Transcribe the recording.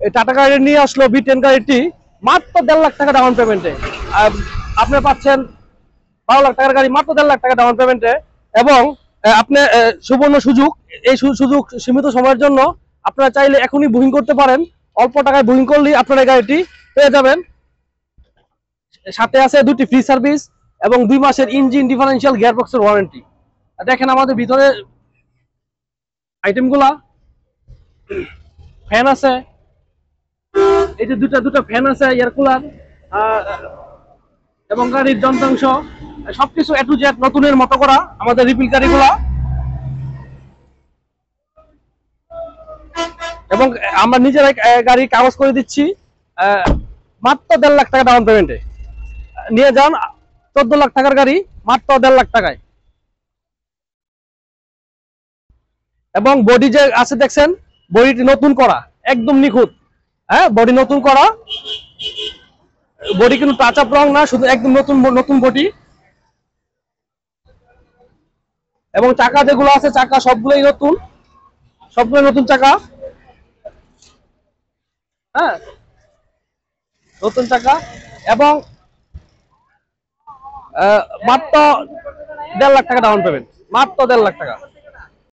Tata গাড়ি নিয়ে আসলো B10 গাড়িটি মাত্র 1.5 লাখ টাকা ডাউন পেমেন্টে। আপনি পাচ্ছেন 12 লাখ টাকার গাড়ি মাত্র 1.5 লাখ টাকা ডাউন পেমেন্টে। এবং আপনি সুবর্ণ সুযোগ, এই সুযোগ সীমিত সময়ের জন্য। আপনারা চাইলে এখনই বুকিং করতে পারেন, অল্প টাকায় বুকিং করলেই আপনারা এই গাড়িটি পেয়ে যাবেন। সাথে আছে 2টি ফ্রি সার্ভিস এবং 2 মাসের ইঞ্জিন ডিফারেন্সিয়াল গিয়ারবক্সের ওয়ারেন্টি। দেখেন আমাদের ভিতরে আইটেমগুলা, ফ্যান আছে, এই যে দুটা ফ্যান আছে, এয়ার কুলার, এবং গাড়ির যন্ত্রাংশ সবকিছু A to Z নতুনের মতো করা আমাদের রিপিল গাড়িগুলা। এবং আমরা নিজেরাই গাড়ির কাগজ করে দিচ্ছি মাত্র 1.5 লাখ টাকা ডাউন পেমেন্টে। নিয়ে যান 14 লাখ টাকার গাড়ি মাত্র 1.5 লাখ টাকায়। এবং বডি যে আছে দেখছেন, বডিটি নতুন করা, একদম নিখুঁত। হ্যাঁ, বডি নতুন করা, বডি কিন্তু টাচ আপ রং না, শুধু একদম নতুন বডি। এবং চাকা যেগুলো আছে, চাকা সবগুলোই নতুন চাকা। হ্যাঁ, নতুন চাকা। এবং মাত্র 1.5 লাখ টাকা ডাউন পেমেন্ট, মাত্র 1.5 লাখ টাকা।